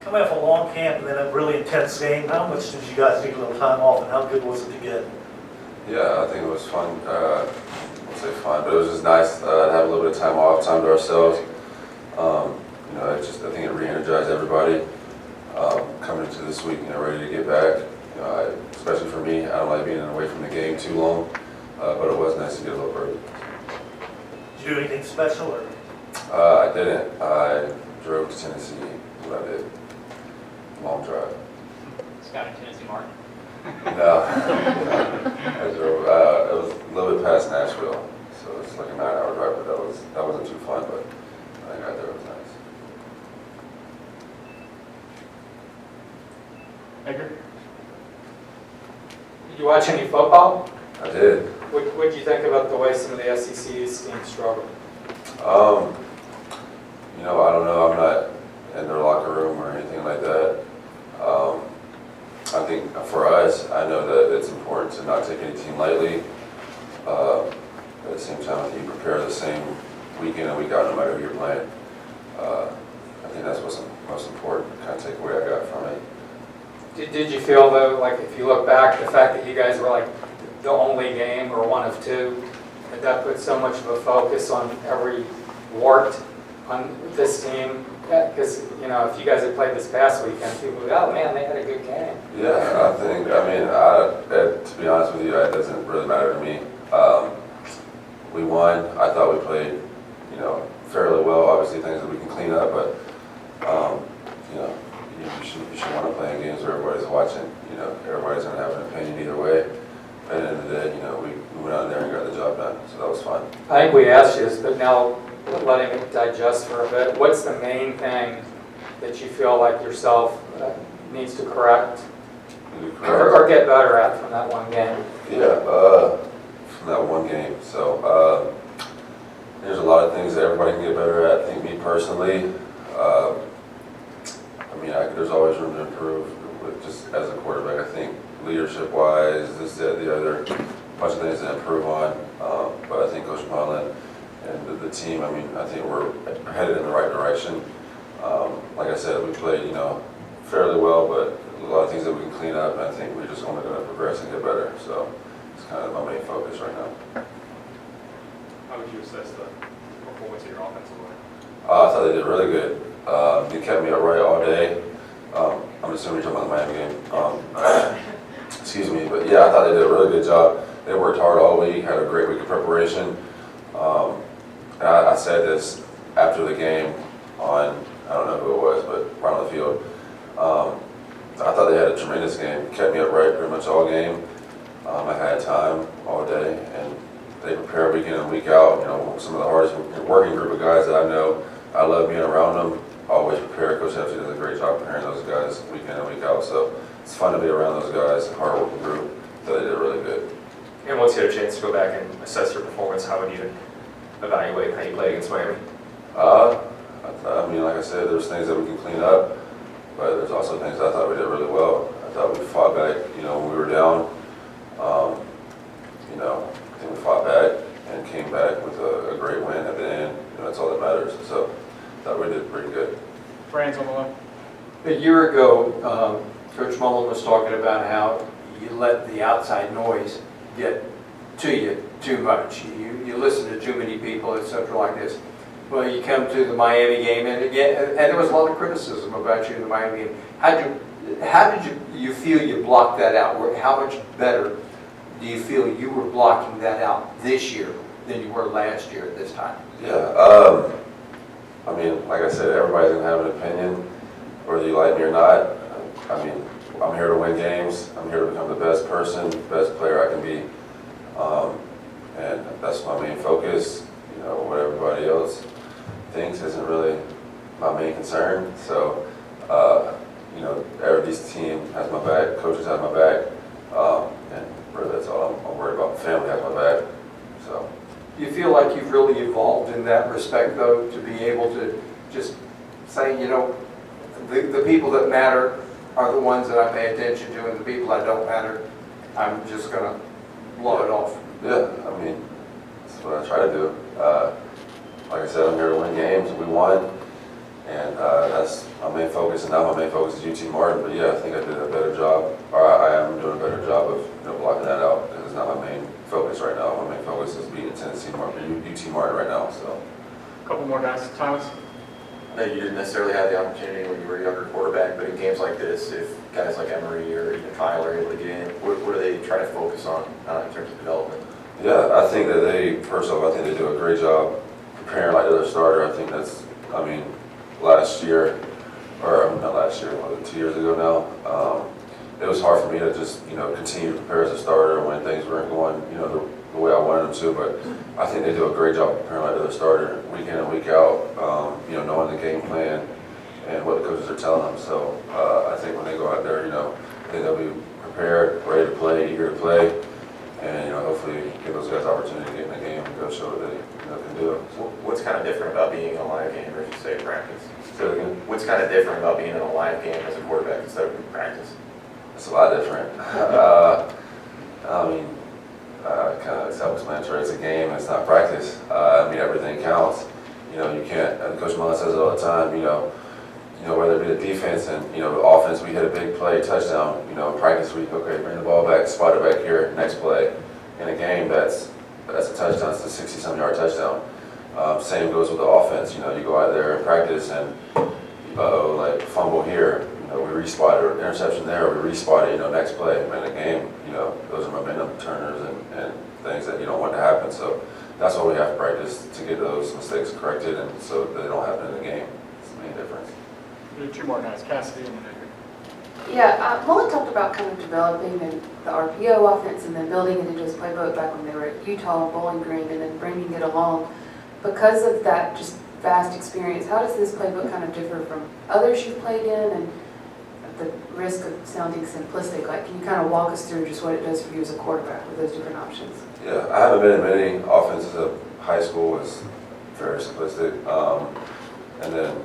Coming off a long camp and then a really intense game, how much did you guys need a little time off, and how good was it to get? Yeah, I think it was fun. I won't say fun, but it was just nice to have a little bit of time off, time to ourselves. I think it re-energized everybody coming into this week, ready to get back. Especially for me, I don't like being away from the game too long, but it was nice to get a little break. Did you do anything special, or? I didn't. I drove to Tennessee. That's what I did. Long drive. Scott in Tennessee, Martin. No. I drove. It was a little bit past Nashville, so it's like a 9-hour drive, but that wasn't too fun. But I got there. It was nice. Edgar? Did you watch any football? I did. What did you think about the way some of the SEC teams struggled? I don't know. I'm not in their locker room or anything like that. I think for us, I know that it's important to not take any team lightly. At the same time, if you prepare the same week in and week out, no matter who you're playing, I think that's what's most important kind of takeaway I got from it. Did you feel, though, like if you look back, the fact that you guys were like the only game or one of two, that put so much of a focus on every wart on this team? Because, if you guys had played this past weekend, people would, oh man, they had a good game. Yeah, to be honest with you, it doesn't really matter to me. We won. I thought we played, fairly well. Obviously, things that we can clean up, but, you should want to play in games where everybody's watching. Everybody's going to have an opinion either way. At the end of the day, we went out there and got the job done, so that was fun. I think we asked you this, but now letting it digest for a bit, what's the main thing that you feel like yourself needs to correct or get better at from that one game? Yeah, from that one game. So there's a lot of things that everybody can get better at. I think me personally, there's always room to improve just as a quarterback. I think leadership-wise, this, that, the other, a bunch of things to improve on. But I think Coach Mullen and the team, I think we're headed in the right direction. Like I said, we played, fairly well, but a lot of things that we can clean up, and I think we're just only going to progress and get better. So it's kind of my main focus right now. How would you assess the performance of your offensive line? I thought they did really good. They kept me upright all day. I'm assuming you're talking about the Miami game. Excuse me, but yeah, I thought they did a really good job. They worked hard all week, had a great week of preparation. And I said this after the game on, I don't know who it was, but right on the field. I thought they had a tremendous game. Kept me upright pretty much all game. I had time all day, and they prepare week in and week out. Some of the hardest working group of guys that I know. I love being around them. Always prepare. Coach Hefty does a great job preparing those guys week in and week out. So it's fun to be around those guys, hard working group. So they did really good. And once you had a chance to go back and assess your performance, how would you evaluate how you played against Miami? Like I said, there's things that we can clean up, but there's also things I thought we did really well. I thought we fought back, when we were down. I think we fought back and came back with a great win at the end. That's all that matters. So I thought we did pretty good. Fran's on the line. A year ago, Coach Mullen was talking about how you let the outside noise get to you too much. You listen to too many people, etc. like this. Well, you come to the Miami game, and there was a lot of criticism about you in the Miami game. How did you feel you blocked that out? How much better do you feel you were blocking that out this year than you were last year at this time? Yeah. Like I said, everybody's going to have an opinion, whether you like me or not. I'm here to win games. I'm here to become the best person, best player I can be. And that's my main focus. What everybody else thinks isn't really my main concern. So, this team has my back, coaches have my back, and really that's all I'm worried about. Family has my back. So. Do you feel like you've really evolved in that respect, though, to be able to just say, the people that matter are the ones that I pay attention to, and the people that don't matter, I'm just going to blow it off? Yeah, that's what I try to do. Like I said, I'm here to win games. We won, And that's my main focus, and now my main focus is UT Martin. But yeah, I think I did a better job, or I am doing a better job of blocking that out, because it's not my main focus right now. My main focus is beating UT Martin right now. So. A couple more guys. Thomas? I know you didn't necessarily have the opportunity when you were a younger quarterback, but in games like this, if guys like Emery or even Kyle are able to get in, what do they try to focus on in terms of development? Yeah, I think that first off, I think they do a great job preparing like they're a starter. I think that's, last year, or not last year, 2 years ago now, it was hard for me to just, continue to prepare as a starter when things weren't going, the way I wanted them to. But I think they do a great job preparing like they're a starter week in and week out, knowing the game plan and what the coaches are telling them. So I think when they go out there, I think they'll be prepared, ready to play, eager to play, and hopefully give those guys opportunity to get in the game and go show what they can do. So what's kind of different about being in a live game versus say practice? Say it again. What's kind of different about being in a live game as a quarterback instead of in practice? It's a lot different. Kind of self-explanatory. It's a game. It's not practice. Everything counts. You can't. And Coach Mullen says it all the time. Whether it be the defense and the offense, we hit a big play, touchdown. Practice week, okay, bring the ball back, spot it back here, next play. In a game, that's a touchdown. It's a 60-some yard touchdown. Same goes with the offense. You go out there and practice and like fumble here. We respot it, interception there. We respot it. Next play. In a game, those are momentum turners and things that you don't want to happen. So that's why we have to practice to get those mistakes corrected, and so that they don't happen in the game. It's the main difference. Two more guys. Cassidy and then Edgar. Yeah, Mullen talked about kind of developing the RPO offense and then building it into his playbook back when they were at Utah, Bowling Green, and then bringing it along. Because of that just vast experience, how does this playbook kind of differ from others you've played in? And at the risk of sounding simplistic, can you kind of walk us through just what it does for you as a quarterback with those different options? Yeah, I haven't been in many offenses at high school. It's very simplistic. And then,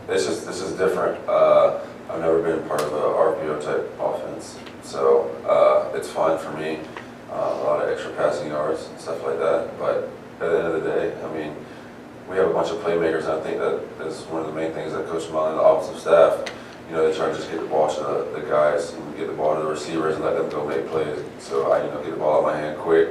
this is different. I've never been part of a RPO type offense, so it's fun for me. A lot of extra passing yards and stuff like that. But at the end of the day, we have a bunch of playmakers, and I think that is one of the main things that Coach Mullen and the offensive staff, they try to just get the ball to the guys and get the ball to the receivers and let them go make plays. So I, get the ball out of my hand quick.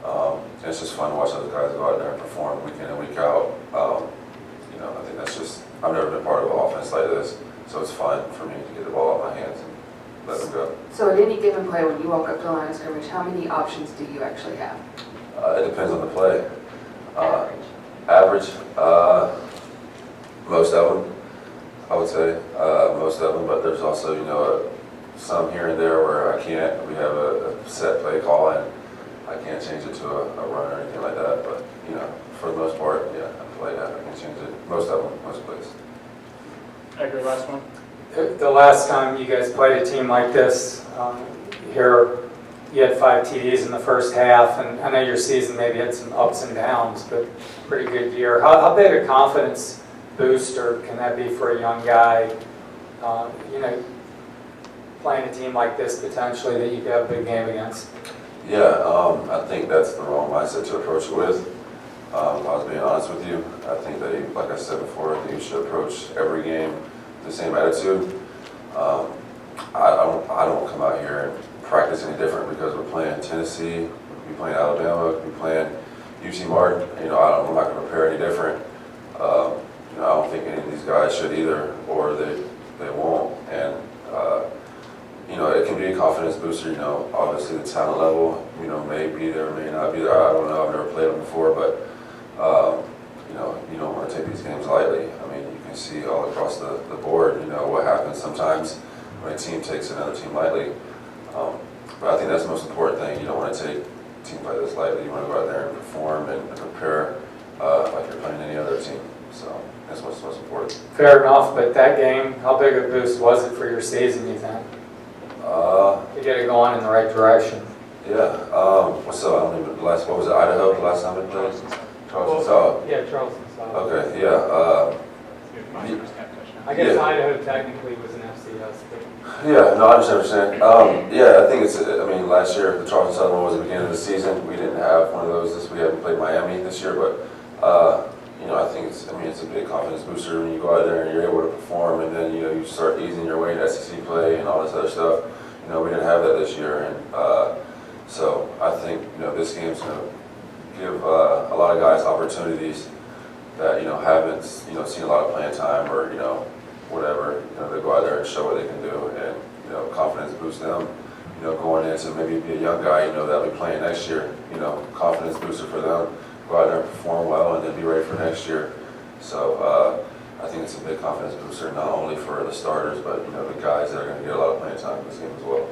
And it's just fun to watch those guys go out there and perform week in and week out. I think that's just, I've never been part of an offense like this, so it's fun for me to get the ball out of my hands and let them go. So at any given play, when you walk up to the line of scrimmage, how many options do you actually have? It depends on the play. Average, most of them, I would say, most of them, but there's also, some here and there where we have a set play call and I can't change it to a run or anything like that, but, for the most part, yeah, I feel like I can change it, most of them, most plays. Edgar, last one. The last time you guys played a team like this, here you had 5 TDs in the first half, and I know your season maybe had some ups and downs, but pretty good year. How big a confidence booster can that be for a young guy, playing a team like this potentially that you could have a big game against? Yeah, I think that's the wrong mindset to approach it with. If I was being honest with you, I think that, like I said before, I think you should approach every game with the same attitude. I don't come out here and practice any different because we're playing Tennessee, we're playing Alabama, we're playing UT Martin. I'm not going to prepare any different. I don't think any of these guys should either, or they won't. And it can be a confidence booster. Obviously the talent level, may be there, may not be there. I don't know. I've never played them before, but you don't want to take these games lightly. You can see all across the board, what happens sometimes when a team takes another team lightly. But I think that's the most important thing. You don't want to take teams like this lightly. You want to go out there and perform and prepare like you're playing any other team. So that's what's most important. Fair enough, but that game, how big a boost was it for your season, you think? To get it going in the right direction. Yeah. What was it, Idaho, the last time we played? Charleston South. Yeah, Charleston South. Okay, yeah. I guess Yeah. Idaho technically was an FCS, but Yeah, no, I understand what you're saying. Yeah, I think last year, the Charleston Southern one was the beginning of the season. We didn't have one of those. We haven't played Miami this year, but, you know, I think it's a big confidence booster when you go out there and you're able to perform, and then, you know, you start easing your way into SEC play and all this other stuff. You know, we didn't have that this year, and so I think, you know, this game's going to give a lot of guys opportunities that, you know, haven't, you know, seen a lot of playing time or, you know, whatever. You know, they go out there and show what they can do, and, you know, confidence boosts them. You know, going into maybe be a young guy, you know, that'll be playing next year. You know, confidence booster for them. Go out there and perform well, and then be ready for next year. So I think it's a big confidence booster, not only for the starters, but, you know, the guys that are going to get a lot of playing time in this game as well.